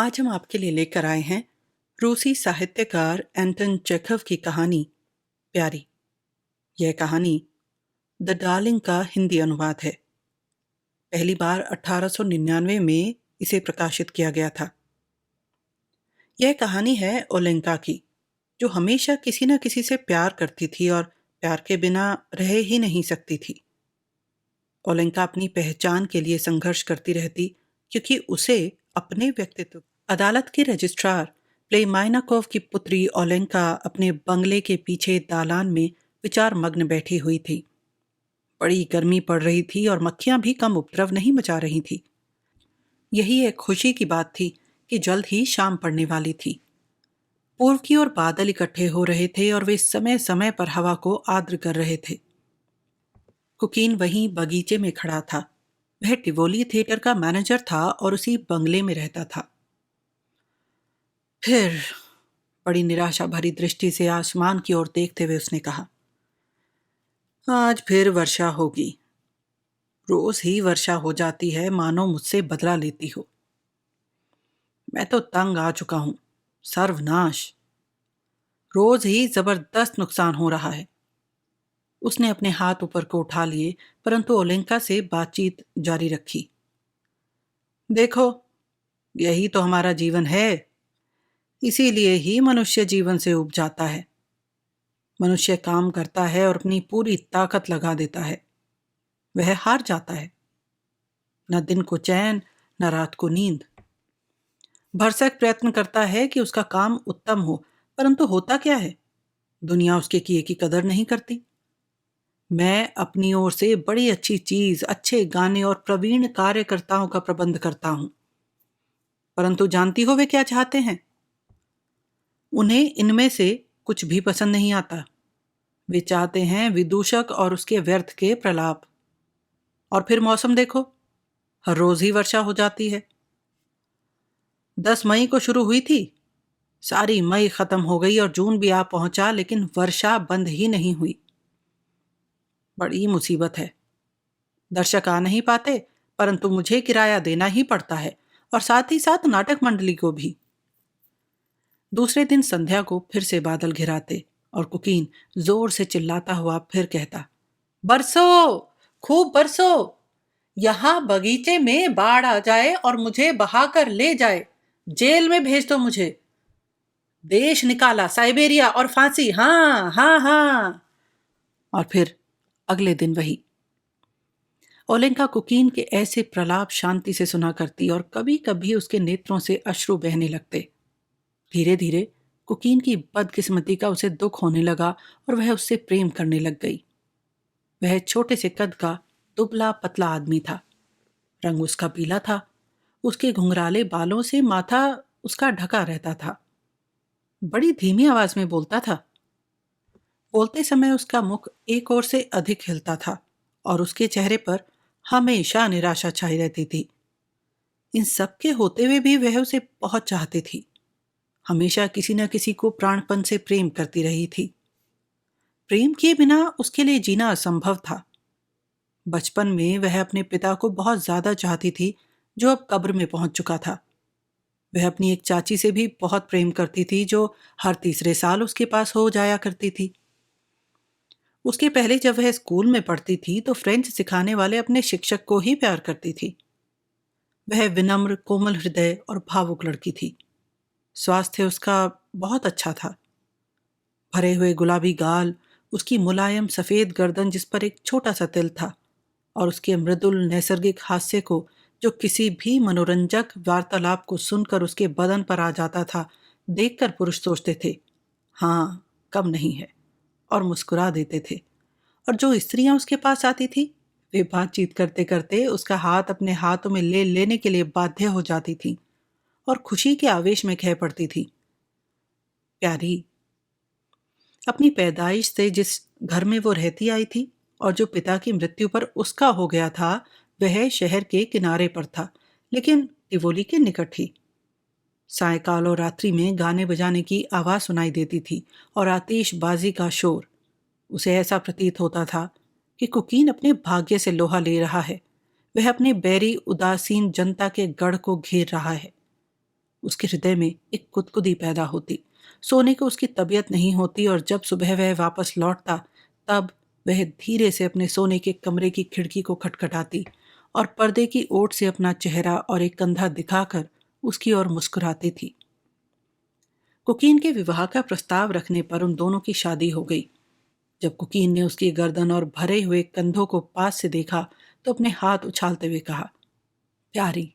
आज हम आपके लिए लेकर आए हैं रूसी साहित्यकार एंटन चेखव की कहानी प्यारी। यह कहानी द डार्लिंग का हिंदी अनुवाद है। पहली बार 1899 में इसे प्रकाशित किया गया था। यह कहानी है ओलेंका की, जो हमेशा किसी न किसी से प्यार करती थी और प्यार के बिना रह ही नहीं सकती थी। ओलेंका अपनी पहचान के लिए संघर्ष करती रहती, क्योंकि उसे अपने व्यक्तित्व। अदालत के रजिस्ट्रार प्लेमाइनाकोव की पुत्री ओलेंका अपने बंगले के पीछे दालान में विचार मग्न बैठी हुई थी। बड़ी गर्मी पड़ रही थी और मक्खियां भी कम उपद्रव नहीं मचा रही थी। यही एक खुशी की बात थी कि जल्द ही शाम पड़ने वाली थी। पूर्व की ओर बादल इकट्ठे हो रहे थे और वे समय समय पर हवा को आर्द्र कर रहे थे। कुकीन वहीं बगीचे में खड़ा था। वह टिवोली थिएटर का मैनेजर था और उसी बंगले में रहता था। फिर बड़ी निराशा भरी दृष्टि से आसमान की ओर देखते हुए उसने कहा, आज फिर वर्षा होगी। रोज ही वर्षा हो जाती है, मानो मुझसे बदला लेती हो। मैं तो तंग आ चुका हूं। सर्वनाश। रोज ही जबरदस्त नुकसान हो रहा है। उसने अपने हाथ ऊपर को उठा लिए, परंतु ओलेंका से बातचीत जारी रखी। देखो, यही तो हमारा जीवन है। इसीलिए ही मनुष्य जीवन से उब जाता है। मनुष्य काम करता है और अपनी पूरी ताकत लगा देता है। वह हार जाता है। न दिन को चैन, न रात को नींद। भरसक प्रयत्न करता है कि उसका काम उत्तम हो, परंतु होता क्या है? दुनिया उसके किए की कदर नहीं करती। मैं अपनी ओर से बड़ी अच्छी चीज, अच्छे गाने और प्रवीण कार्यकर्ताओं का प्रबंध करता हूं, परंतु जानती हो वे क्या चाहते हैं? उन्हें इनमें से कुछ भी पसंद नहीं आता। वे चाहते हैं विदूषक और उसके व्यर्थ के प्रलाप। और फिर मौसम देखो, हर रोज ही वर्षा हो जाती है। 10 मई को शुरू हुई थी, सारी मई खत्म हो गई और जून भी आ पहुंचा, लेकिन वर्षा बंद ही नहीं हुई। बड़ी मुसीबत है। दर्शक आ नहीं पाते, परंतु मुझे किराया देना ही पड़ता है, और साथ ही साथ नाटक मंडली को भी। दूसरे दिन संध्या को फिर से बादल घिराते और कुकीन जोर से चिल्लाता हुआ फिर कहता, बरसो, खूब बरसो। यहां बगीचे में बाढ़ आ जाए और मुझे बहाकर ले जाए। जेल में भेज दो मुझे। देश निकाला, साइबेरिया और फांसी। हाँ हाँ हाँ। और फिर अगले दिन वही। ओलेंका कुकीन के ऐसे प्रलाप शांति से सुना करती और कभी कभी उसके नेत्रों से अश्रु बहने लगते। धीरे धीरे कुकीन की बदकिस्मती का उसे दुख होने लगा और वह उससे प्रेम करने लग गई। वह छोटे से कद का दुबला पतला आदमी था। रंग उसका पीला था। उसके घुंघराले बालों से माथा उसका ढका रहता था। बड़ी धीमी आवाज में बोलता था। बोलते समय उसका मुख एक ओर से अधिक हिलता था और उसके चेहरे पर हमेशा निराशा छाई रहती थी। इन सब के होते हुए भी वह उसे बहुत चाहती थी। हमेशा किसी न किसी को प्राणपन से प्रेम करती रही थी। प्रेम किए बिना उसके लिए जीना असंभव था। बचपन में वह अपने पिता को बहुत ज्यादा चाहती थी, जो अब कब्र में पहुंच चुका था। वह अपनी एक चाची से भी बहुत प्रेम करती थी, जो हर तीसरे साल उसके पास हो जाया करती थी। उसके पहले जब वह स्कूल में पढ़ती थी तो फ्रेंच सिखाने वाले अपने शिक्षक को ही प्यार करती थी। वह विनम्र, कोमल हृदय और भावुक लड़की थी। स्वास्थ्य उसका बहुत अच्छा था। भरे हुए गुलाबी गाल, उसकी मुलायम सफेद गर्दन जिस पर एक छोटा सा तिल था, और उसके मृदुल नैसर्गिक हास्य को, जो किसी भी मनोरंजक वार्तालाप को सुनकर उसके बदन पर आ जाता था, देखकर पुरुष सोचते थे, हाँ, कम नहीं है, और मुस्कुरा देते थे। और जो स्त्रियां उसके पास आती थी, वे बातचीत करते करते उसका हाथ अपने हाथों में ले लेने के लिए बाध्य हो जाती थी और खुशी के आवेश में कह पड़ती थी, प्यारी। अपनी पैदाइश से जिस घर में वो रहती आई थी और जो पिता की मृत्यु पर उसका हो गया था, वह शहर के किनारे पर था, लेकिन टिवोली के निकट ही। सायकाल और रात्रि में गाने बजाने की आवाज सुनाई देती थी और आतिशबाजी का शोर। उसे ऐसा प्रतीत होता था कि कुकीन अपने भाग्य से लोहा ले रहा है। वह अपने बैरी उदासीन जनता के गढ़ को घेर रहा है। उसके हृदय में एक कुदकुदी पैदा होती। सोने को उसकी तबीयत नहीं होती और जब सुबह वह वापस लौटता तब वह धीरे से अपने सोने के कमरे की खिड़की को खटखटाती और पर्दे की ओट से अपना चेहरा और एक कंधा दिखाकर उसकी ओर मुस्कुराती थी। कुकीन के विवाह का प्रस्ताव रखने पर उन दोनों की शादी हो गई। जब कुकीन ने उसकी गर्दन और भरे हुए कंधों को पास से देखा तो अपने हाथ उछालते हुए कहा, प्यारी।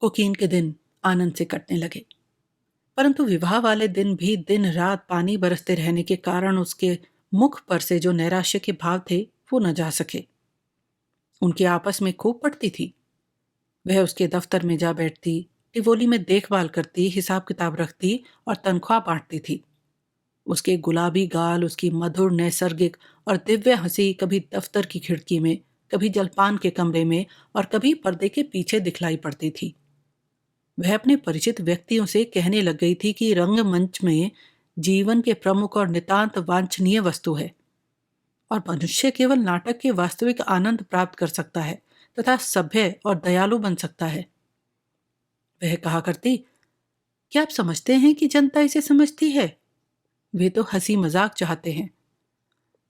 कुकीन के दिन आनंद से कटने लगे, परंतु विवाह वाले दिन भी दिन रात पानी बरसते रहने के कारण उसके मुख पर से जो नैराश्य के भाव थे वो न जा सके। उनकी आपस में खूब पटती थी। वह उसके दफ्तर में जा बैठती, टिवोली में देखभाल करती, हिसाब किताब रखती और तनख्वाह बांटती थी। उसके गुलाबी गाल, उसकी मधुर नैसर्गिक और दिव्य हंसी कभी दफ्तर की खिड़की में, कभी जलपान के कमरे में और कभी पर्दे के पीछे दिखलाई पड़ती थी। वह अपने परिचित व्यक्तियों से कहने लग गई थी कि रंगमंच में जीवन के प्रमुख और नितांत वांछनीय वस्तु है और मनुष्य केवल नाटक के वास्तविक आनंद प्राप्त कर सकता है तथा सभ्य और दयालु बन सकता है। वह कहा करती, क्या आप समझते हैं कि जनता इसे समझती है? वे तो हंसी मजाक चाहते हैं।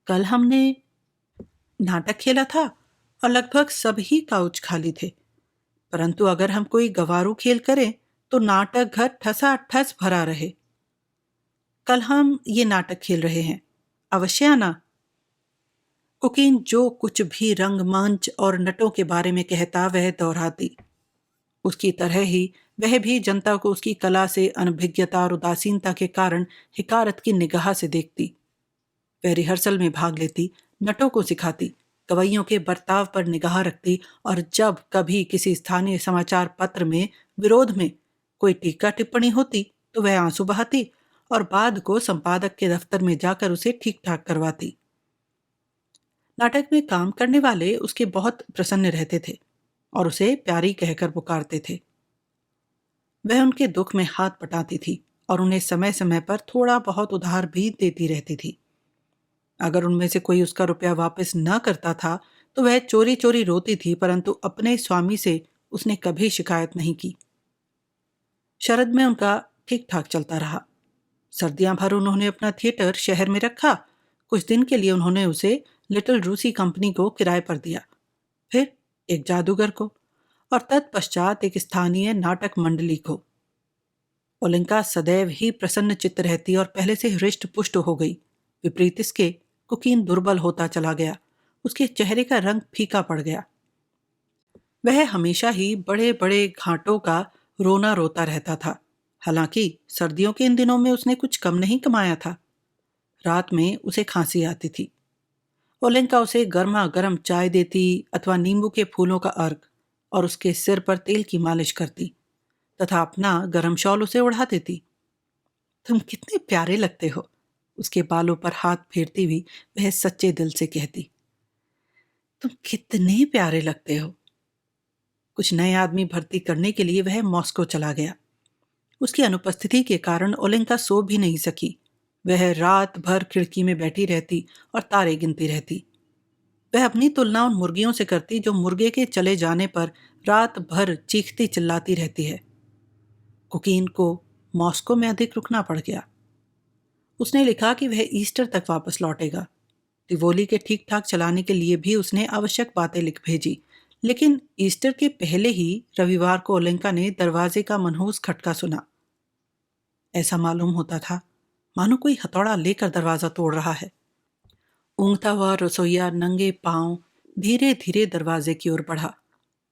कल हमने नाटक खेला था और लगभग सभी काउच खाली थे, परंतु अगर हम कोई गवारू खेल करें तो नाटक घर ठसा ठस भरा रहे। कल हम ये नाटक खेल रहे हैं, अवश्य आना। कुकीन जो कुछ भी रंगमंच और नटों के बारे में कहता वह दोहराती। उसकी तरह ही वह भी जनता को उसकी कला से अनभिज्ञता और उदासीनता के कारण हिकारत की निगाह से देखती। वह रिहर्सल में भाग लेती, नटों को सिखाती, गवैयों के बर्ताव पर निगाह रखती और जब कभी किसी स्थानीय समाचार पत्र में विरोध में कोई टीका टिप्पणी होती तो वह आंसू बहाती और बाद को संपादक के दफ्तर में जाकर उसे ठीक ठाक करवाती। नाटक में काम करने वाले उसके बहुत प्रसन्न रहते थे और उसे प्यारी कहकर पुकारते थे। वह उनके दुख में हाथ पटाती थी और उन्हें समय समय पर थोड़ा बहुत उधार भी देती रहती थी। अगर उनमें से कोई उसका रुपया वापस न करता था तो वह चोरी चोरी रोती थी, परंतु अपने स्वामी से उसने कभी शिकायत नहीं की। शरद में उनका ठीक ठाक चलता रहा। सर्दियां भर उन्होंने अपना थिएटर शहर में रखा। कुछ दिन के लिए उन्होंने उसे लिटिल रूसी कंपनी को किराए पर दिया, फिर एक जादूगर को और तत्पश्चात एक स्थानीय नाटक मंडली को। ओलिंका सदैव ही प्रसन्न चित्त रहती और पहले से हृष्ट पुष्ट हो गई। विपरीत इसके कुकीन दुर्बल होता चला गया। उसके चेहरे का रंग फीका पड़ गया। वह हमेशा ही बड़े बड़े घाटों का रोना रोता रहता था। हालांकि सर्दियों के इन दिनों में उसने कुछ कम नहीं कमाया था। रात में उसे खांसी आती थी। ओलेंका उसे गर्मा गर्म चाय देती अथवा नींबू के फूलों का अर्क और उसके सिर पर तेल की मालिश करती तथा अपना गर्म शॉल उसे उड़ा देती। तुम कितने प्यारे लगते हो, उसके बालों पर हाथ फेरती हुई वह सच्चे दिल से कहती। तुम कितने प्यारे लगते हो। कुछ नए आदमी भर्ती करने के लिए वह मॉस्को चला गया। उसकी अनुपस्थिति के कारण ओलेंका सो भी नहीं सकी। वह रात भर खिड़की में बैठी रहती और तारे गिनती रहती। वह अपनी तुलना उन मुर्गियों से करती जो मुर्गे के चले जाने पर रात भर चीखती चिल्लाती रहती है। कुकीन को मॉस्को में अधिक रुकना पड़ गया। उसने लिखा कि वह ईस्टर तक वापस लौटेगा। टिवोली के ठीक ठाक चलाने के लिए भी उसने आवश्यक बातें लिख भेजी, लेकिन ईस्टर के पहले ही रविवार को ओलेंका ने दरवाजे का मनहूस खटका सुना। ऐसा मालूम होता था मानो कोई हथौड़ा लेकर दरवाजा तोड़ रहा है। ऊँघता हुआ रसोइया नंगे पांव धीरे धीरे दरवाजे की ओर बढ़ा,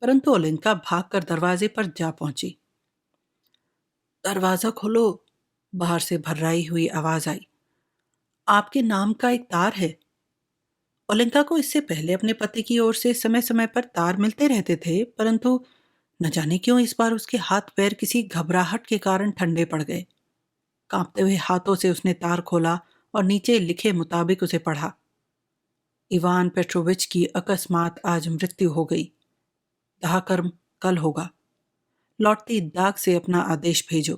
परंतु ओलेंका भागकर दरवाजे पर जा पहुंची। दरवाजा खोलो, बाहर से भर्राई हुई आवाज आई। आपके नाम का एक तार है। ओलेंका को इससे पहले अपने पति की ओर से समय समय पर तार मिलते रहते थे, परंतु न जाने क्यों इस बार उसके हाथ पैर किसी घबराहट के कारण ठंडे पड़ गए। कांपते हुए हाथों से उसने तार खोला और नीचे लिखे मुताबिक उसे पढ़ा। इवान पेट्रोविच की अकस्मात आज मृत्यु हो गई। दाह कर्म कल होगा। लौटती डाक से अपना आदेश भेजो।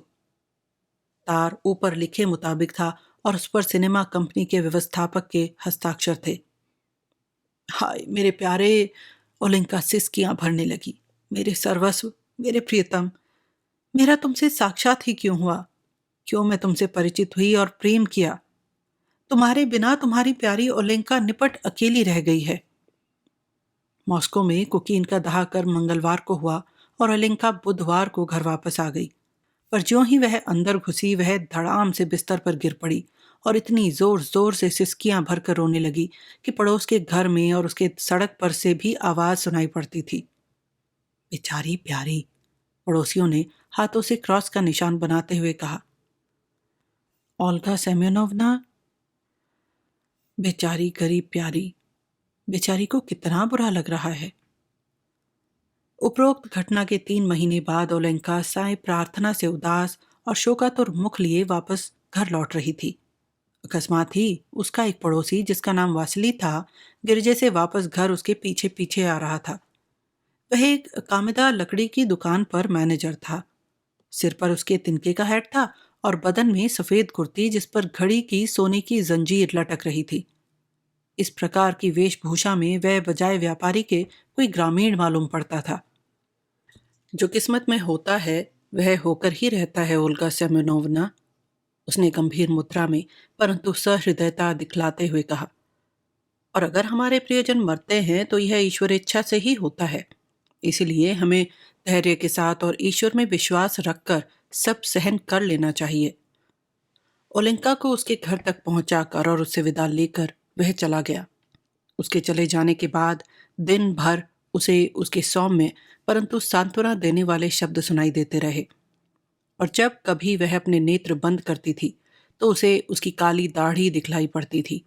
तार ऊपर लिखे मुताबिक था और उस पर सिनेमा कंपनी के व्यवस्थापक के हस्ताक्षर थे। हाय मेरे प्यारे, ओलिंका सिसकियां भरने लगी। मेरे सर्वस्व, मेरे प्रियतम, मेरा तुमसे साक्षात ही क्यों हुआ? क्यों मैं तुमसे परिचित हुई और प्रेम किया? तुम्हारे बिना तुम्हारी प्यारी ओलेंका निपट अकेली रह गई है। मॉस्को में कुकीन का दहाकर मंगलवार को हुआ और ओलेंका बुधवार को घर वापस आ गई। पर ज्यों ही वह अंदर घुसी, वह धड़ाम से बिस्तर पर गिर पड़ी और इतनी जोर जोर से सिसकियां भरकर रोने लगी कि पड़ोस के घर में और उसके सड़क पर से भी आवाज सुनाई पड़ती थी। बेचारी प्यारी, पड़ोसियों ने हाथों से क्रॉस का निशान बनाते हुए कहा। ओल्गा सेमेनोवना, बेचारी गरीब प्यारी, बेचारी को कितना बुरा लग रहा है। उपरोक्त घटना के 3 महीने बाद ओलेंका साय प्रार्थना से उदास और शोकातुर मुख लिए वापस घर लौट रही थी। अकस्मात ही उसका एक पड़ोसी, जिसका नाम वासिली था, गिरजे से वापस घर उसके पीछे पीछे आ रहा था। वह एक कामिदा लकड़ी की दुकान पर मैनेजर था। सिर पर उसके तिनके का हैट था और बदन में सफेद कुर्ती जिस पर घड़ी की सोने की जंजीर लटक रही थी। इस प्रकार की वेशभूषा में वह बजाय व्यापारी के कोई ग्रामीण मालूम पड़ता था। जो किस्मत में होता है वह होकर ही रहता है, ओल्गा सेमेनोवना, उसने गंभीर मुद्रा में परंतु सहृदयता दिखलाते हुए कहा। और अगर हमारे प्रियजन मरते हैं तो यह ईश्वर इच्छा से ही होता है। इसलिए हमें धैर्य के साथ और ईश्वर में विश्वास रखकर सब सहन कर लेना चाहिए। ओलेंका को उसके घर तक पहुंचाकर और उससे विदा लेकर वह चला गया। उसके चले जाने के बाद दिन भर उसे उसके सौम्य परंतु सांत्वना देने वाले शब्द सुनाई देते रहे। और जब कभी वह अपने नेत्र बंद करती थी तो उसे उसकी काली दाढ़ी दिखलाई पड़ती थी।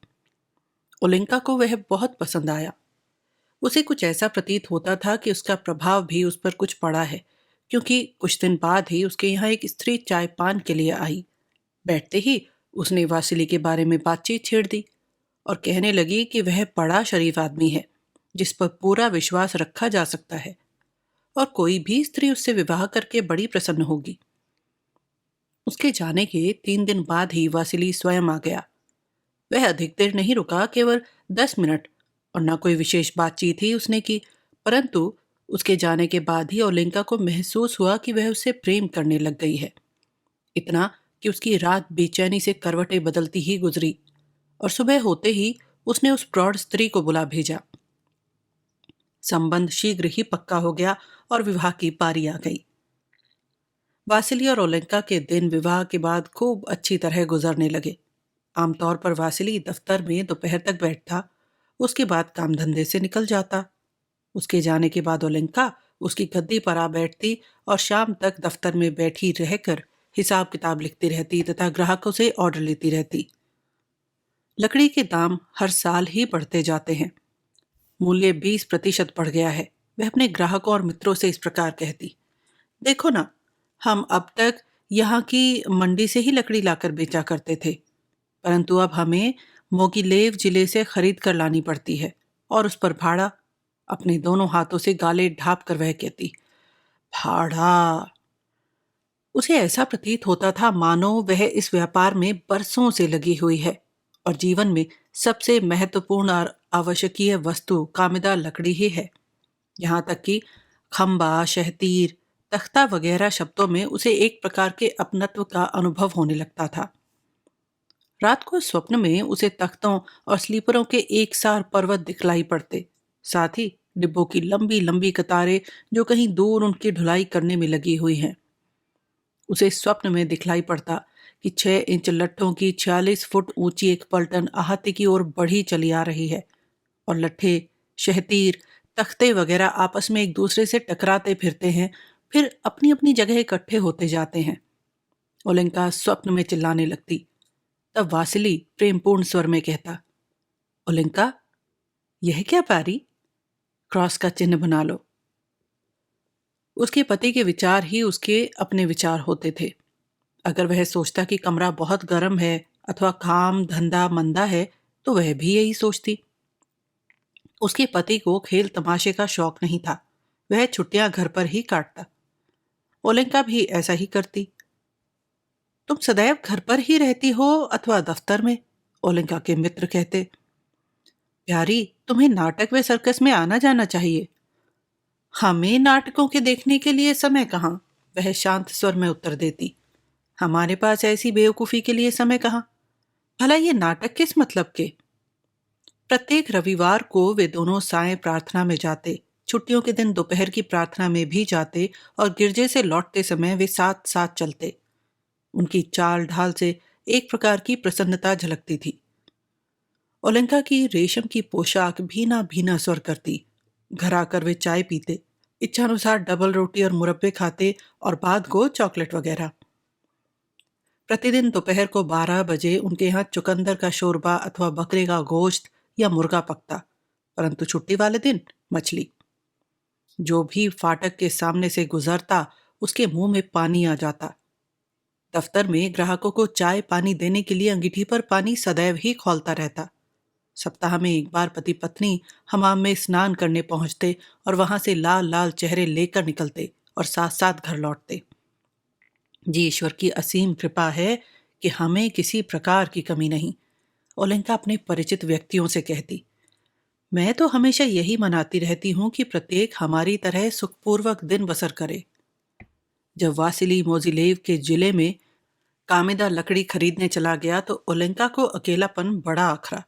ओलेंका को वह बहुत पसंद आया। उसे कुछ ऐसा प्रतीत होता था कि उसका प्रभाव भी उस पर कुछ पड़ा है, क्योंकि कुछ दिन बाद ही उसके यहाँ एक स्त्री चाय पान के लिए आई। बैठते ही उसने वासिली के बारे में बातचीत छेड़ दी और कहने लगी कि वह बड़ा शरीफ आदमी है जिस पर पूरा विश्वास रखा जा सकता है और कोई भी स्त्री उससे विवाह करके बड़ी प्रसन्न होगी। उसके जाने के 3 दिन बाद ही वासिली स्वयं आ गया। वह अधिक देर नहीं रुका, केवल 10 मिनट, और न कोई विशेष बातचीत ही उसने की। परंतु उसके जाने के बाद ही ओलेंका को महसूस हुआ कि वह उससे प्रेम करने लग गई है। इतना कि उसकी रात बेचैनी से करवटें बदलती ही गुजरी और सुबह होते ही उसने उस प्रौढ़ स्त्री को बुला भेजा। संबंध शीघ्र ही पक्का हो गया और विवाह की पारी आ गई। वासिली और ओलेंका के दिन विवाह के बाद खूब अच्छी तरह गुजरने लगे। आमतौर पर वासिली दफ्तर में दोपहर तक बैठता, उसके बाद काम धंधे से निकल जाता। उसके जाने के बाद ओलेंका उसकी गद्दी पर आ बैठती और शाम तक दफ्तर में बैठी रहकर हिसाब किताब लिखती रहती तथा ग्राहकों से ऑर्डर लेती रहती। लकड़ी के दाम हर साल ही बढ़ते जाते हैं। मूल्य 20% बढ़ गया है। वह अपने ग्राहकों और मित्रों से इस प्रकार कहती। देखो ना, हम अब तक यहाँ की मंडी से ही लकड़ी लाकर बेचा करते थे, परंतु अब हमें मोगिलेव जिले से खरीद कर लानी पड़ती है और उस पर भाड़ा। अपने दोनों हाथों से गाले ढांप कर वह कहती, भाड़ा। उसे ऐसा प्रतीत होता था मानो वह इस व्यापार में बरसों से लगी हुई है और जीवन में सबसे महत्वपूर्ण और आवश्यकीय वस्तु कामिदा लकड़ी ही है। यहाँ तक कि खंबा, शहतीर, तख्ता वगैरह शब्दों में उसे एक प्रकार के अपनत्व का अनुभव होने लगता था। रात को स्वप्न में उसे तख्तों और स्लीपरों के एक सार पर्वत दिखलाई पड़ते, साथ ही डिब्बों की लंबी लंबी कतारें जो कहीं दूर उनकी ढुलाई करने में लगी हुई हैं। उसे स्वप्न में दिखलाई पड़ता कि 6 इंच लट्ठों की 46 फुट ऊंची एक पलटन अहाते की ओर बढ़ी चली आ रही है और लट्ठे, शहतीर, तख्ते वगैरह आपस में एक दूसरे से टकराते फिरते हैं, फिर अपनी अपनी जगह इकट्ठे होते जाते हैं। ओलेंका स्वप्न में चिल्लाने लगती। तब वासिली प्रेमपूर्ण स्वर में कहता, ओलेंका, यह क्या पारी? क्रॉस का चिन्ह बना लो। उसके पति के विचार ही उसके अपने विचार होते थे। अगर वह सोचता कि कमरा बहुत गर्म है अथवा काम धंधा मंदा है तो वह भी यही सोचती। उसके पति को खेल तमाशे का शौक नहीं था। वह छुट्टियां घर पर ही काटता। ओलेंका भी ऐसा ही करती। तुम सदैव घर पर ही रहती हो अथवा दफ्तर में? ओलेंका के मित्र कहते। प्यारी, तुम्हें नाटक व सर्कस में आना जाना चाहिए। हमें नाटकों के देखने के लिए समय कहाँ? वह शांत स्वर में उत्तर देती, हमारे पास ऐसी बेवकूफ़ी के लिए समय कहाँ। भला ये नाटक किस मतलब के। प्रत्येक रविवार को वे दोनों सायं प्रार्थना में जाते, छुट्टियों के दिन दोपहर की प्रार्थना में भी जाते और गिरजे से लौटते समय वे साथ साथ चलते। उनकी चाल ढाल से एक प्रकार की प्रसन्नता झलकती थी। ओलेंका की रेशम की पोशाक भीना भीना स्वर करती। घर आकर वे चाय पीते, इच्छानुसार डबल रोटी और मुरब्बे खाते और बाद को चॉकलेट वगैरह। प्रतिदिन दोपहर को 12 बजे उनके यहाँ चुकंदर का शोरबा अथवा बकरे का गोश्त या मुर्गा पकता, परंतु छुट्टी वाले दिन मछली। जो भी फाटक के सामने से गुजरता उसके मुंह में पानी आ जाता। दफ्तर में ग्राहकों को चाय पानी देने के लिए अंगीठी पर पानी सदैव ही खौलता रहता। सप्ताह में एक बार पति पत्नी हमाम में स्नान करने पहुंचते और वहां से लाल लाल चेहरे लेकर निकलते और साथ साथ घर लौटते। जी ईश्वर की असीम कृपा है कि हमें किसी प्रकार की कमी नहीं, ओलेंका अपने परिचित व्यक्तियों से कहती। मैं तो हमेशा यही मनाती रहती हूँ कि प्रत्येक हमारी तरह सुखपूर्वक दिन बसर करे। जब वासिली मोजिलेव के जिले में कामिदा लकड़ी खरीदने चला गया तो ओलेंका को अकेलापन बड़ा अखरा।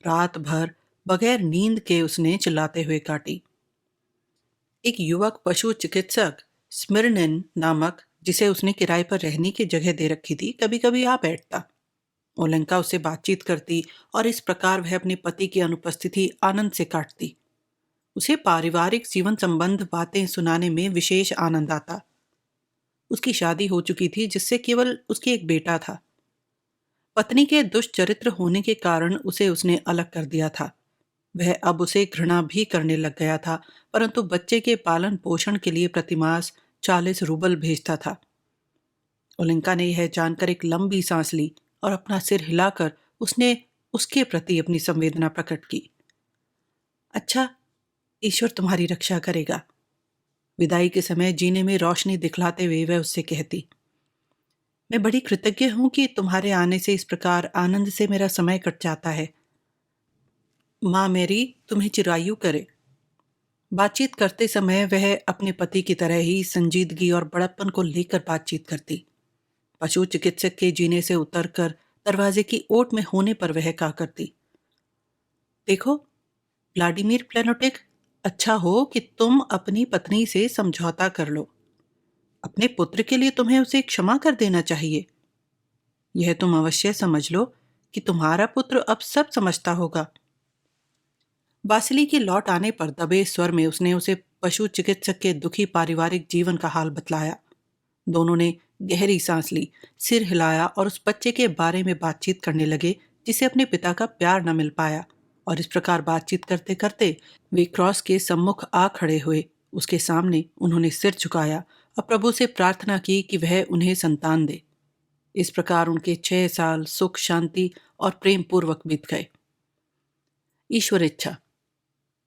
रात भर बगैर नींद के उसने चिल्लाते हुए काटी। एक युवक पशु चिकित्सक स्मिरनिन नामक, जिसे उसने किराए पर रहने की जगह दे रखी थी, कभी कभी आ बैठता। ओलेंका उससे बातचीत करती और इस प्रकार वह अपने पति की अनुपस्थिति आनंद से काटती। उसे पारिवारिक जीवन संबंध बातें सुनाने में विशेष आनंद आता। उसकी शादी हो चुकी थी, जिससे केवल उसके एक बेटा था। पत्नी के दुष्चरित्र होने के कारण उसे उसने अलग कर दिया था। वह अब उसे घृणा भी करने लग गया था, परंतु बच्चे के पालन पोषण के लिए प्रतिमास 40 रूबल भेजता था। ओलेंका ने यह जानकर एक लंबी सांस ली और अपना सिर हिलाकर उसने उसके प्रति अपनी संवेदना प्रकट की। अच्छा, ईश्वर तुम्हारी रक्षा करेगा। विदाई के समय जीने में रोशनी दिखलाते हुए वह उससे कहती, मैं बड़ी कृतज्ञ हूं कि तुम्हारे आने से इस प्रकार आनंद से मेरा समय कट जाता है। माँ मेरी तुम्हें चिरायु करे। बातचीत करते समय वह अपने पति की तरह ही संजीदगी और बड़प्पन को लेकर बातचीत करती। पशु चिकित्सक के जीने से उतरकर दरवाजे की ओट में होने पर वह कहा करती, देखो व्लादिमीर प्लेनोटिक, अच्छा हो कि तुम अपनी पत्नी से समझौता कर लो। अपने पुत्र के लिए तुम्हें उसे क्षमा कर देना चाहिए। यह तुम अवश्य समझ लो कि तुम्हारा पुत्र अब सब समझता होगा। बासिली के लौट आने पर दबे स्वर में उसने उसे पशु चिकित्सक के दुखी पारिवारिक जीवन का हाल बतलाया। दोनों ने गहरी सांस ली, सिर हिलाया और उस बच्चे के बारे में बातचीत करने लगे जिसे अपने पिता का प्यार न मिल पाया। और इस प्रकार बातचीत करते करते वे क्रॉस के सम्मुख आ खड़े हुए। उसके सामने उन्होंने सिर झुकाया और प्रभु से प्रार्थना की कि वह उन्हें संतान दे। इस प्रकार उनके 6 साल सुख शांति और प्रेम पूर्वक बीत गए। ईश्वर इच्छा।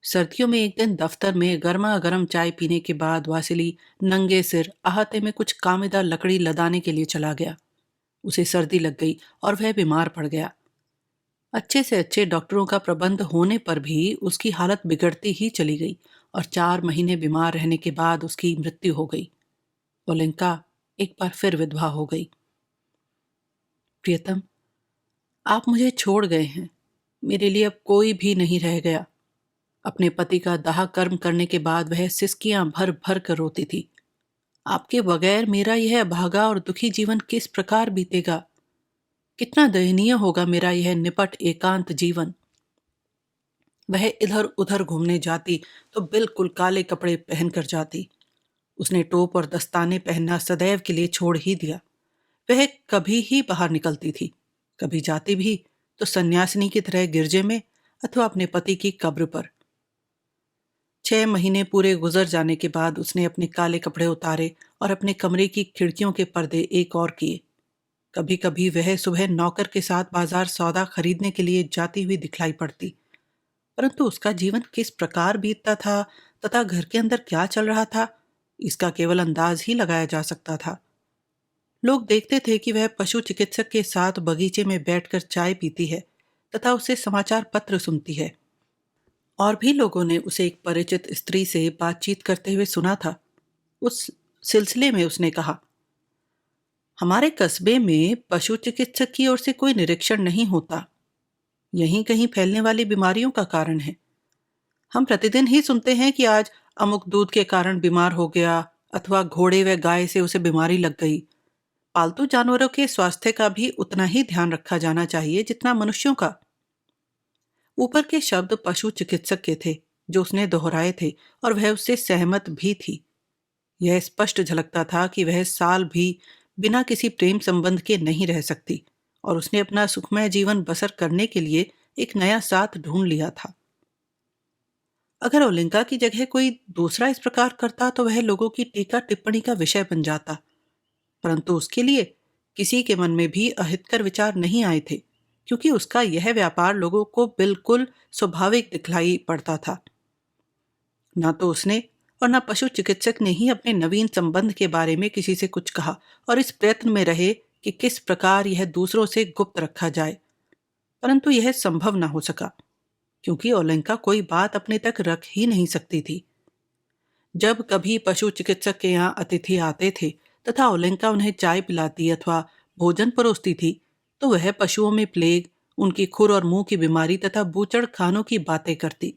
सर्दियों में एक दिन दफ्तर में गर्मा गर्म चाय पीने के बाद वासिली नंगे सिर अहाते में कुछ कामिदा लकड़ी लदाने के लिए चला गया। उसे सर्दी लग गई और वह बीमार पड़ गया। अच्छे से अच्छे डॉक्टरों का प्रबंध होने पर भी उसकी हालत बिगड़ती ही चली गई और 4 महीने बीमार रहने के बाद उसकी मृत्यु हो गई। ओलेंका एक बार फिर विधवा हो गई। प्रियतम, आप मुझे छोड़ गए हैं। मेरे लिए अब कोई भी नहीं रह गया। अपने पति का दाह कर्म करने के बाद वह सिसकियां भर भर कर रोती थी। आपके बगैर मेरा यह अभागा और दुखी जीवन किस प्रकार बीतेगा। कितना दयनीय होगा मेरा यह निपट एकांत जीवन। वह इधर उधर घूमने जाती तो बिल्कुल काले कपड़े पहनकर जाती। उसने टोप और दस्ताने पहनना सदैव के लिए छोड़ ही दिया। वह कभी ही बाहर निकलती थी, कभी जाती भी तो सन्यासिनी की तरह गिरजे में अथवा अपने पति की कब्र पर। 6 महीने पूरे गुजर जाने के बाद उसने अपने काले कपड़े उतारे और अपने कमरे की खिड़कियों के पर्दे एक और किए। कभी कभी वह सुबह नौकर के साथ बाजार सौदा खरीदने के लिए जाती हुई दिखलाई पड़ती, परंतु उसका जीवन किस प्रकार बीतता था तथा घर के अंदर क्या चल रहा था, इसका केवल अंदाज ही लगाया जा सकता था। लोग देखते थे कि वह पशु चिकित्सक के साथ बगीचे में बैठकर चाय पीती है तथा उससे समाचार पत्र सुनती है। और भी लोगों ने उसे एक परिचित स्त्री से बातचीत करते हुए सुना था। उस सिलसिले में उसने कहा, हमारे कस्बे में पशु चिकित्सक की ओर से कोई निरीक्षण नहीं होता। यहीं कहीं फैलने वाली बीमारियों का कारण है। हम प्रतिदिन ही सुनते हैं कि आज अमुक दूध के कारण बीमार हो गया, अथवा घोड़े व गाय से उसे बीमारी लग गई। पालतू जानवरों के स्वास्थ्य का भी उतना ही ध्यान रखा जाना चाहिए जितना मनुष्यों का। ऊपर के शब्द पशु चिकित्सक के थे, जो उसने दोहराए थे, और वह उससे सहमत भी थी। यह स्पष्ट झलकता था कि वह साल भी बिना किसी प्रेम संबंध के नहीं रह सकती, और उसने अपना सुखमय जीवन बसर करने के लिए एक नया साथ ढूंढ लिया था। अगर ओलिंका की जगह कोई दूसरा इस प्रकार करता तो वह लोगों की टीका टिप्पणी का विषय बन जाता, परंतु उसके लिए किसी के मन में भी अहितकर विचार नहीं आए थे, क्योंकि उसका यह व्यापार लोगों को बिल्कुल स्वाभाविक दिखलाई पड़ता था। ना तो उसने और ना पशु चिकित्सक ने ही अपने नवीन संबंध के बारे में किसी से कुछ कहा, और इस प्रयत्न में रहे कि किस प्रकार यह दूसरों से गुप्त रखा जाए। परंतु यह संभव न हो सका, क्योंकि ओलेंका कोई बात अपने तक रख ही नहीं सकती थी। जब कभी पशु चिकित्सक के यहाँ अतिथि आते थे तथा ओलेंका उन्हें चाय पिलाती अथवा भोजन परोसती थी, तो वह पशुओं में प्लेग, उनकी खुर और मुंह की बीमारी तथा बूचड़ खानों की बातें करती।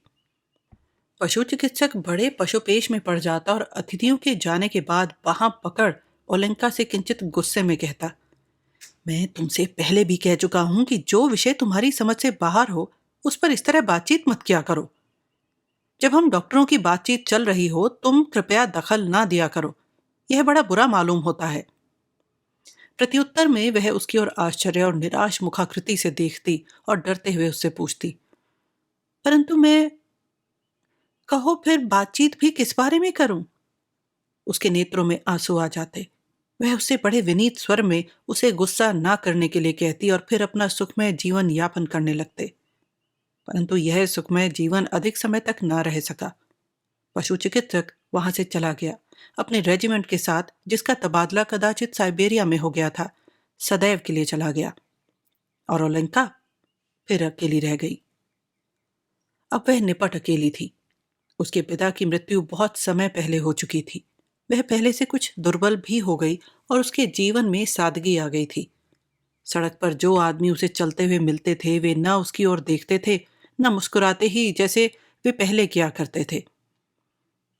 पशु चिकित्सक बड़े पशुपेश में पड़ जाता और अतिथियों के जाने के बाद वहां पकड़ ओलेंका से किंचित गुस्से में कहता, मैं तुमसे पहले भी कह चुका हूं कि जो विषय तुम्हारी समझ से बाहर हो उस पर इस तरह बातचीत मत किया करो। जब हम डॉक्टरों की बातचीत चल रही हो तुम कृपया दखल ना दिया करो, यह बड़ा बुरा मालूम होता है। प्रत्युत्तर में वह उसकी ओर आश्चर्य और निराश मुखाकृति से देखती और डरते हुए उससे पूछती, परंतु मैं, कहो फिर बातचीत भी किस बारे में करूं? उसके नेत्रों में आंसू आ जाते। वह उससे बड़े विनीत स्वर में उसे गुस्सा ना करने के लिए कहती और फिर अपना सुखमय जीवन यापन करने लगते। परंतु यह सुखमय जीवन अधिक समय तक ना रह सका। पशु चिकित्सक वहां से चला गया, अपने रेजिमेंट के साथ, जिसका तबादला कदाचित साइबेरिया में हो गया था, सदैव के लिए चला गया, और ओलेंका फिर अकेली रह गई। अब वह निपट अकेली थी। उसके पिता की मृत्यु बहुत समय पहले हो चुकी थी। वह पहले से कुछ दुर्बल भी हो गई और उसके जीवन में सादगी आ गई थी। सड़क पर जो आदमी उसे चलते हुए मिलते थे वे न उसकी ओर देखते थे, न मुस्कुराते ही जैसे वे पहले किया करते थे।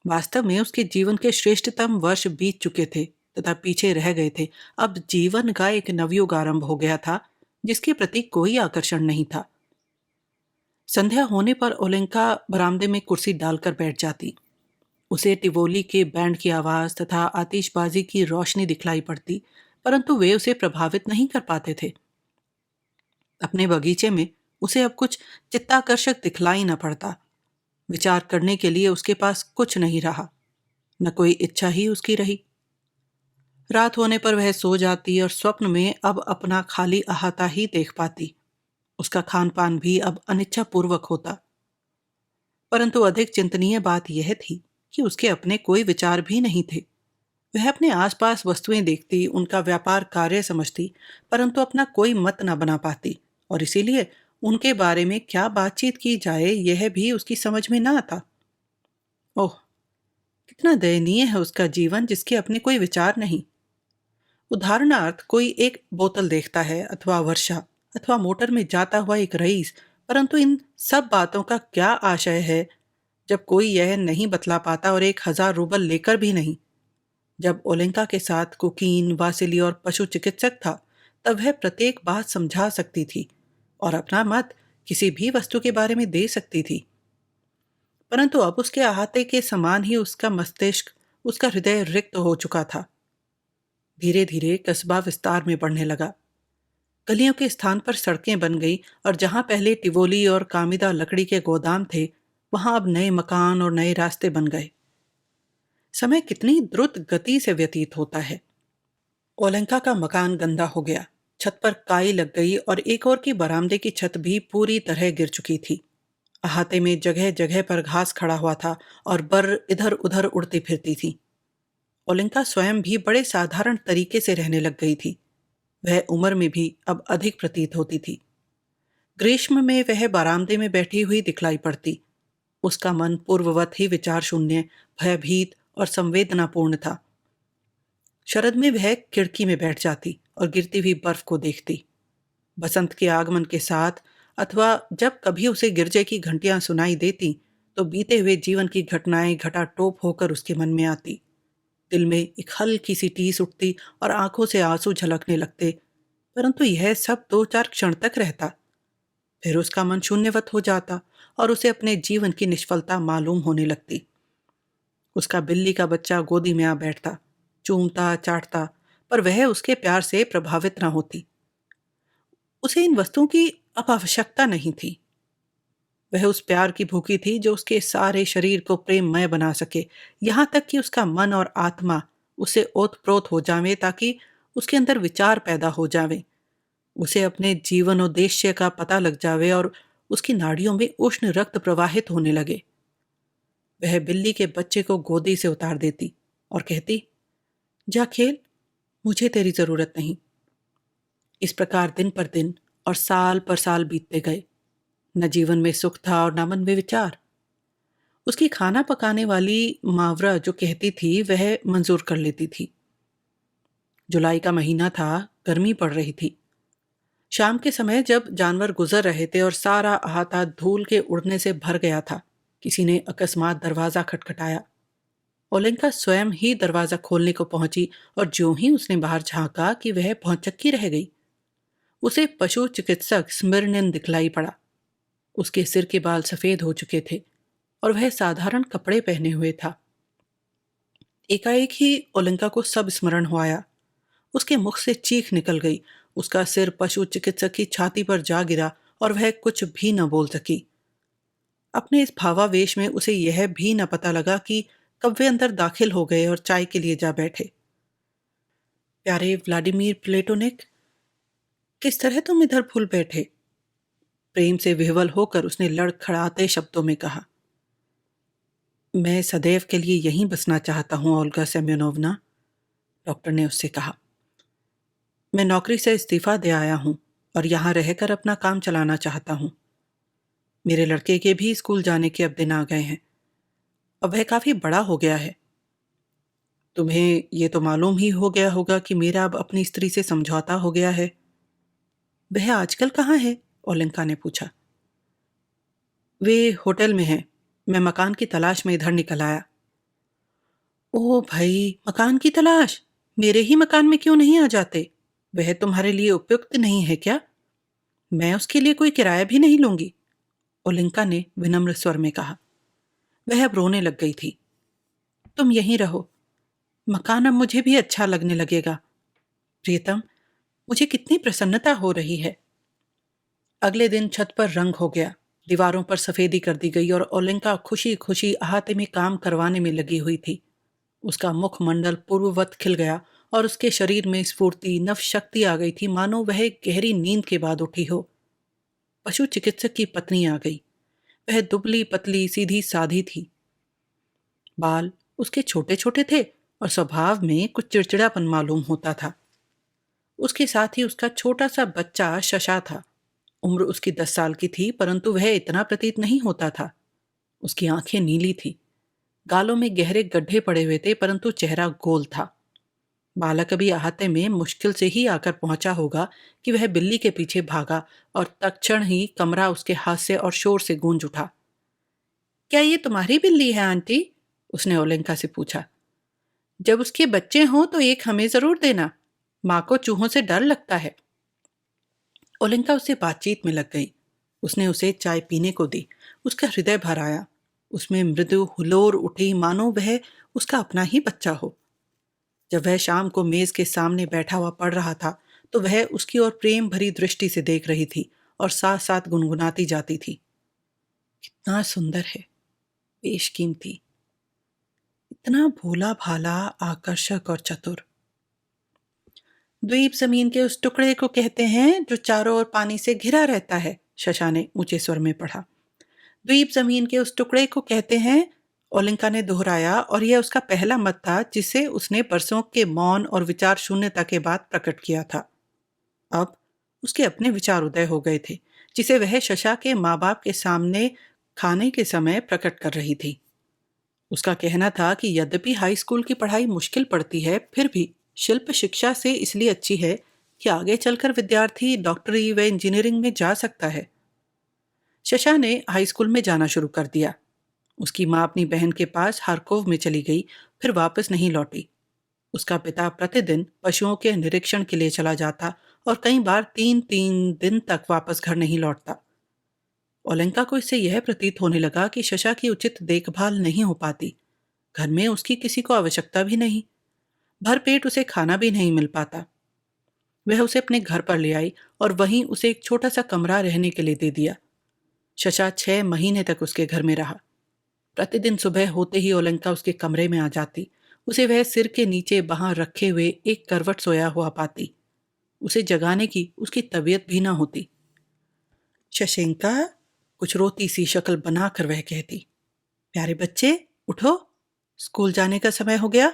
वास्तव में उसके जीवन के श्रेष्ठतम वर्ष बीत चुके थे तथा पीछे रह गए थे। अब जीवन का एक नवयुग आरंभ हो गया था, जिसके प्रति कोई आकर्षण नहीं था। संध्या होने पर ओलेंका बरामदे में कुर्सी डालकर बैठ जाती। उसे टिवोली के बैंड की आवाज तथा आतिशबाजी की रोशनी दिखलाई पड़ती, परंतु वे उसे प्रभावित नहीं कर पाते थे। अपने बगीचे में उसे अब कुछ चित्ताकर्षक दिखलाई न पड़ता। विचार करने के लिए उसके पास कुछ नहीं रहा, न कोई इच्छा ही उसकी रही। रात होने पर वह सो जाती और स्वप्न में अब अपना खाली अहाता ही देख पाती। उसका खान पान भी अब अनिच्छापूर्वक होता। परंतु अधिक चिंतनीय बात यह थी कि उसके अपने कोई विचार भी नहीं थे। वह अपने आसपास वस्तुएं देखती, उनका व्यापार कार्य समझती, परंतु अपना कोई मत न बना पाती, और इसीलिए उनके बारे में क्या बातचीत की जाए यह भी उसकी समझ में न आता। ओह, कितना दयनीय है उसका जीवन जिसके अपने कोई विचार नहीं। उदाहरणार्थ कोई एक बोतल देखता है, अथवा वर्षा, अथवा मोटर में जाता हुआ एक रईस, परंतु इन सब बातों का क्या आशय है जब कोई यह नहीं बतला पाता, और 1,000 रूबल लेकर भी नहीं। जब ओलेंका के साथ कुकीन, वासिली और पशु चिकित्सक था, तब वह प्रत्येक बात समझा सकती थी और अपना मत किसी भी वस्तु के बारे में दे सकती थी। परंतु अब उसके अहाते के समान ही उसका मस्तिष्क, उसका हृदय रिक्त हो चुका था। धीरे धीरे कस्बा विस्तार में बढ़ने लगा। गलियों के स्थान पर सड़कें बन गई, और जहां पहले टिवोली और कामिदा लकड़ी के गोदाम थे, वहां अब नए मकान और नए रास्ते बन गए। समय कितनी द्रुत गति से व्यतीत होता है। ओलेंका का मकान गंदा हो गया, छत पर काई लग गई और एक और की बरामदे की छत भी पूरी तरह गिर चुकी थी। अहाते में जगह जगह पर घास खड़ा हुआ था और बर्र इधर उधर उड़ती फिरती थी। ओलेंका स्वयं भी बड़े साधारण तरीके से रहने लग गई थी। वह उम्र में भी अब अधिक प्रतीत होती थी। ग्रीष्म में वह बरामदे में बैठी हुई दिखलाई पड़ती। उसका मन पूर्ववत ही विचार शून्य, भयभीत और संवेदनापूर्ण था। शरद में वह खिड़की में बैठ जाती और गिरती हुई बर्फ को देखती। बसंत के आगमन के साथ अथवा जब कभी उसे गिरजे की घंटियां सुनाई देती तो बीते हुए जीवन की घटनाएं घटाटोप होकर उसके मन में आती। दिल में एक हल्की सी टीस उठती और आंखों से आंसू झलकने लगते, परंतु यह सब 2-4 क्षण तक रहता। फिर उसका मन शून्यवत हो जाता और उसे अपने जीवन की निष्फलता मालूम होने लगती। उसका बिल्ली का बच्चा गोदी में आ बैठता, चूमता चाटता, पर वह उसके प्यार से प्रभावित न होती। उसे इन वस्तुओं की अब आवश्यकता नहीं थी। वह उस प्यार की भूखी थी जो उसके सारे शरीर को प्रेममय बना सके, यहाँ तक कि उसका मन और आत्मा उसे ओतप्रोत हो जावे ताकि उसके अंदर विचार पैदा हो जावे, उसे अपने जीवनोद्देश्य का पता लग जावे और उसकी नाड़ियों में उष्ण रक्त प्रवाहित होने लगे। वह बिल्ली के बच्चे को गोदी से उतार देती और कहती, जा खेल, मुझे तेरी जरूरत नहीं। इस प्रकार दिन पर दिन और साल पर साल बीतते गए। न जीवन में सुख था और न मन में विचार। उसकी खाना पकाने वाली मावरा जो कहती थी वह मंजूर कर लेती थी। जुलाई का महीना था, गर्मी पड़ रही थी। शाम के समय जब जानवर गुजर रहे थे और सारा अहाता धूल के उड़ने से भर गया था, किसी ने अकस्मात दरवाजा खटखटाया। ओलेंका स्वयं ही दरवाजा खोलने को पहुंची और ज्यों ही उसने बाहर झांका कि वह भौचक्की रह गई। उसे पशु चिकित्सक स्मिर्निन दिखलाई पड़ा। उसके सिर के बाल सफेद हो चुके थे और वह साधारण कपड़े पहने हुए था। एकाएक ही ओलेंका को सब स्मरण हो आया। उसके मुख से चीख निकल गई। उसका सिर पशु चिकित्सक की छाती पर जा गिरा और वह कुछ भी न बोल सकी। अपने इस भावावेश में उसे यह भी न पता लगा कि कब वे अंदर दाखिल हो गए और चाय के लिए जा बैठे। प्यारे व्लादिमीर प्लेटोनिक, किस तरह तुम इधर भूल बैठे? प्रेम से विह्वल होकर उसने लड़खड़ाते शब्दों में कहा। मैं सदैव के लिए यहीं बसना चाहता हूं ओल्गा सेम्योनोवना, डॉक्टर ने उससे कहा। मैं नौकरी से इस्तीफा दे आया हूं और यहां रहकर अपना काम चलाना चाहता हूं। मेरे लड़के के भी स्कूल जाने के अब दिन आ गए हैं। अब वह काफी बड़ा हो गया है। तुम्हें ये तो मालूम ही हो गया होगा कि मेरा अब अपनी स्त्री से समझौता हो गया है। वह आजकल कहाँ है? ओलेंका ने पूछा। वे होटल में हैं। मैं मकान की तलाश में इधर निकल आया। ओह भाई, मकान की तलाश? मेरे ही मकान में क्यों नहीं आ जाते? वह तुम्हारे लिए उपयुक्त नहीं है क्या? मैं उसके लिए कोई किराया भी नहीं लूंगी, ओलिंका ने विनम्र स्वर में कहा। वह अब रोने लग गई थी। तुम यहीं रहो, मकान अब मुझे भी अच्छा लगने लगेगा। प्रियतम, मुझे कितनी प्रसन्नता हो रही है। अगले दिन छत पर रंग हो गया, दीवारों पर सफेदी कर दी गई और ओलिंका खुशी खुशी अहाते में काम करवाने में लगी हुई थी। उसका मुखमंडल पूर्ववत खिल गया और उसके शरीर में स्फूर्ति नव शक्ति आ गई थी, मानो वह गहरी नींद के बाद उठी हो। पशु चिकित्सक की पत्नी आ गई। वह दुबली पतली सीधी साधी थी। बाल उसके छोटे छोटे थे और स्वभाव में कुछ चिड़चिड़ापन मालूम होता था। उसके साथ ही उसका छोटा सा बच्चा शशा था। उम्र उसकी 10 साल की थी, परंतु वह इतना प्रतीत नहीं होता था। उसकी आंखें नीली थी, गालों में गहरे गड्ढे पड़े हुए थे, परंतु चेहरा गोल था। बालक अभी अहाते में मुश्किल से ही आकर पहुंचा होगा कि वह बिल्ली के पीछे भागा और तत्क्षण ही कमरा उसके हाथ से और शोर से गूंज उठा। क्या ये तुम्हारी बिल्ली है आंटी? उसने ओलेंका से पूछा। जब उसके बच्चे हों तो एक हमें जरूर देना, माँ को चूहों से डर लगता है। ओलेंका उससे बातचीत में लग गई। उसने उसे चाय पीने को दी। उसका हृदय भर आया। उसमें मृदु हुलोर उठी, मानो वह उसका अपना ही बच्चा हो। जब वह शाम को मेज के सामने बैठा हुआ पढ़ रहा था तो वह उसकी ओर प्रेम भरी दृष्टि से देख रही थी और साथ साथ गुनगुनाती जाती थी। कितना सुंदर है, बेशकीमती, इतना भोला भाला, आकर्षक और चतुर। द्वीप जमीन के उस टुकड़े को कहते हैं जो चारों ओर पानी से घिरा रहता है, शशा ने ऊंचे स्वर में पढ़ा। द्वीप जमीन के उस टुकड़े को कहते हैं, ओलिंका ने दोहराया, और यह उसका पहला मत था जिसे उसने बरसों के मौन और विचार शून्यता के बाद प्रकट किया था। अब उसके अपने विचार उदय हो गए थे, जिसे वह शशा के माँ बाप के सामने खाने के समय प्रकट कर रही थी। उसका कहना था कि यद्यपि हाई स्कूल की पढ़ाई मुश्किल पड़ती है, फिर भी शिल्प शिक्षा से इसलिए अच्छी है कि आगे चलकर विद्यार्थी डॉक्टरी व इंजीनियरिंग में जा सकता है। शशा ने हाई स्कूल में जाना शुरू कर दिया। उसकी माँ अपनी बहन के पास हार्कोव में चली गई, फिर वापस नहीं लौटी। उसका पिता प्रतिदिन पशुओं के निरीक्षण के लिए चला जाता और कई बार 3-3 दिन तक वापस घर नहीं लौटता। ओलेंका को इससे यह प्रतीत होने लगा कि शशा की उचित देखभाल नहीं हो पाती। घर में उसकी किसी को आवश्यकता भी नहीं, भरपेट उसे खाना भी नहीं मिल पाता। वह उसे अपने घर पर ले आई और वहीं उसे एक छोटा सा कमरा रहने के लिए दे दिया। शशा 6 महीने तक उसके घर में रहा। प्रतिदिन सुबह होते ही ओलेंका उसके कमरे में आ जाती। उसे वह सिर के नीचे वहां रखे हुए एक करवट सोया हुआ पाती। उसे जगाने की उसकी तबीयत भी ना होती। शशेंका, कुछ रोती सी शक्ल बनाकर वह कहती, प्यारे बच्चे उठो, स्कूल जाने का समय हो गया।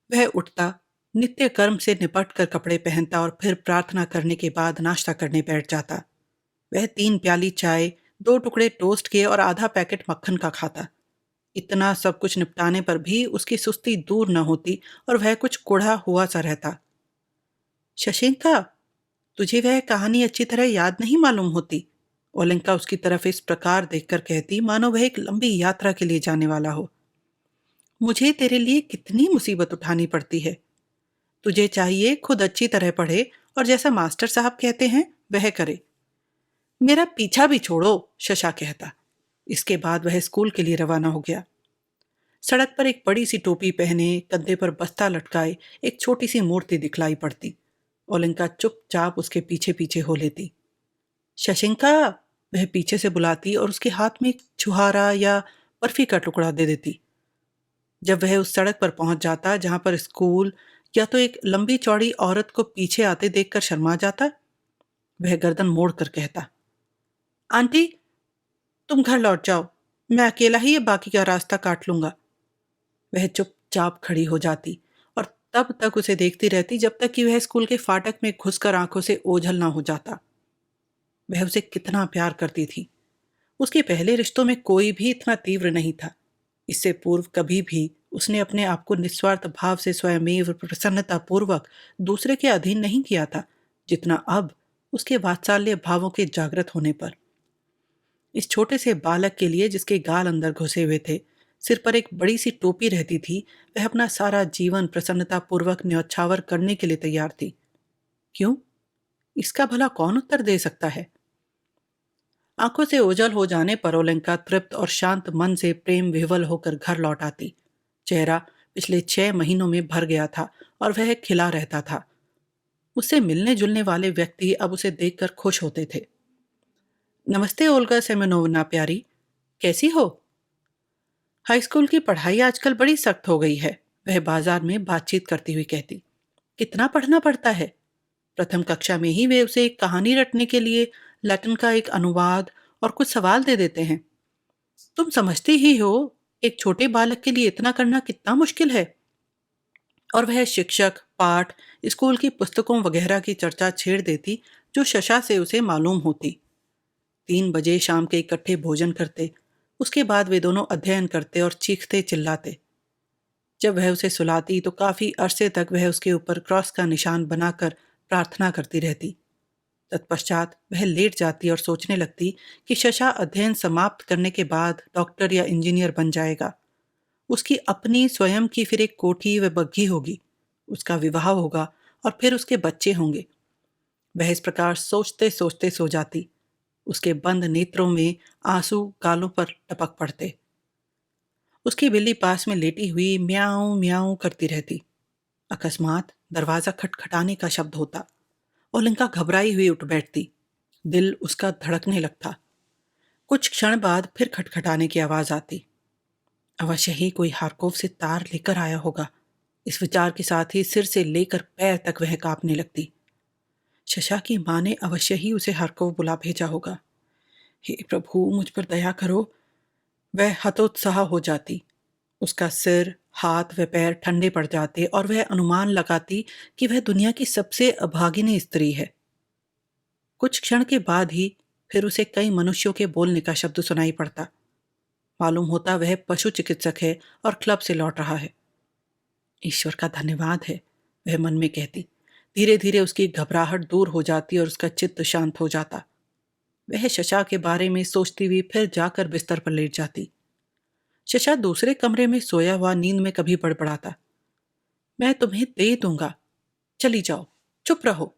वह उठता, नित्य कर्म से निपट कर कपड़े पहनता और फिर प्रार्थना करने के बाद नाश्ता करने बैठ जाता। वह 3 प्याली चाय, 2 टुकड़े टोस्ट के और आधा पैकेट मक्खन का खाता। इतना सब कुछ निपटाने पर भी उसकी सुस्ती दूर न होती और वह कुछ कुढ़ा हुआ सा रहता। शशेंका, तुझे वह कहानी अच्छी तरह याद नहीं मालूम होती? ओलेंका उसकी तरफ इस प्रकार देखकर कहती मानो वह एक लंबी यात्रा के लिए जाने वाला हो। मुझे तेरे लिए कितनी मुसीबत उठानी पड़ती है। तुझे चाहिए खुद अच्छी तरह पढ़े और जैसा मास्टर साहब कहते हैं वह करे। मेरा पीछा भी छोड़ो, शशा कहता। इसके बाद वह स्कूल के लिए रवाना हो गया। सड़क पर एक बड़ी सी टोपी पहने, कंधे पर बस्ता लटकाए एक छोटी सी मूर्ति दिखलाई पड़ती। ओलेंका चुपचाप उसके पीछे पीछे हो लेती। शशेंका, वह पीछे से बुलाती और उसके हाथ में एक छुहारा या बर्फी का टुकड़ा दे देती। जब वह उस सड़क पर पहुंच जाता जहां पर स्कूल, या तो एक लंबी चौड़ी औरत को पीछे आते देखकर शर्मा जाता, वह गर्दन मोड़कर कहता, आंटी, तुम घर लौट जाओ, मैं अकेला ही ये बाकी का रास्ता काट लूंगा। वह चुपचाप खड़ी हो जाती और तब तक उसे देखती रहती जब तक कि वह स्कूल के फाटक में घुसकर आंखों से ओझल ना हो जाता। वह उसे कितना प्यार करती थी। उसके पहले रिश्तों में कोई भी इतना तीव्र नहीं था। इससे पूर्व कभी भी उसने अपने आप को निस्वार्थ भाव से स्वयमेव प्रसन्नता पूर्वक दूसरे के अधीन नहीं किया था, जितना अब उसके वात्सल्य भावों के जागृत होने पर। इस छोटे से बालक के लिए जिसके गाल अंदर घुसे हुए थे, सिर पर एक बड़ी सी टोपी रहती थी, वह अपना सारा जीवन प्रसन्नता पूर्वक न्यौछावर करने के लिए तैयार थी। क्यों? इसका भला कौन उत्तर दे सकता है? आंखों से ओझल हो जाने पर ओलेंका तृप्त और शांत मन से प्रेम विह्वल होकर घर लौट आती। चेहरा पिछले 6 महीनों में भर गया था और वह खिला रहता था। उससे मिलने जुलने वाले व्यक्ति अब उसे देखकर खुश होते थे। नमस्ते ओल्गा सेमेनोवना प्यारी, कैसी हो? हाई स्कूल की पढ़ाई आजकल बड़ी सख्त हो गई है, वह बाजार में बातचीत करती हुई कहती। कितना पढ़ना पड़ता है? प्रथम कक्षा में ही वे उसे एक कहानी रटने के लिए लैटिन का एक अनुवाद और कुछ सवाल दे देते हैं। तुम समझती ही हो, एक छोटे बालक के लिए इतना करना कितना मुश्किल है। और वह शिक्षक, पाठ, स्कूल की पुस्तकों वगैरह की चर्चा छेड़ देती जो शशा से उसे मालूम होती। 3 बजे शाम के इकट्ठे भोजन करते, उसके बाद वे दोनों अध्ययन करते और चीखते चिल्लाते। जब वह उसे सुलाती तो काफी अरसे तक वह उसके ऊपर क्रॉस का निशान बनाकर प्रार्थना करती रहती। तत्पश्चात वह लेट जाती और सोचने लगती कि शशा अध्ययन समाप्त करने के बाद डॉक्टर या इंजीनियर बन जाएगा। उसकी अपनी स्वयं की फिर एक कोठी व बग्घी होगी, उसका विवाह होगा और फिर उसके बच्चे होंगे। वह इस प्रकार सोचते सोचते सो जाती। उसके बंद नेत्रों में आंसू गालों पर टपक पड़ते। उसकी बिल्ली पास में लेटी हुई म्याऊं म्याऊं करती रहती। अकस्मात दरवाजा खटखटाने का शब्द होता। ओलिंका घबराई हुई उठ बैठती। दिल उसका धड़कने लगता। कुछ क्षण बाद फिर खटखटाने की आवाज आती। अवश्य ही कोई हार्कोव से तार लेकर आया होगा। इस विचार के साथ ही सिर से लेकर पैर तक वह कांपने लगती। शशा की मां ने अवश्य ही उसे हार्कोव बुला भेजा होगा। हे प्रभु, मुझ पर दया करो। वह हतोत्साह हो जाती। उसका सिर, हाथ व पैर ठंडे पड़ जाते और वह अनुमान लगाती कि वह दुनिया की सबसे अभागिनी स्त्री है। कुछ क्षण के बाद ही फिर उसे कई मनुष्यों के बोलने का शब्द सुनाई पड़ता। मालूम होता वह पशु चिकित्सक है और क्लब से लौट रहा है। ईश्वर का धन्यवाद है, वह मन में कहती। धीरे धीरे उसकी घबराहट दूर हो जाती और उसका चित्त शांत हो जाता। वह शशा के बारे में सोचती हुई फिर जाकर बिस्तर पर लेट जाती। शशा दूसरे कमरे में सोया हुआ नींद में कभी बड़बड़ाता, मैं तुम्हें दे दूंगा, चली जाओ, चुप रहो।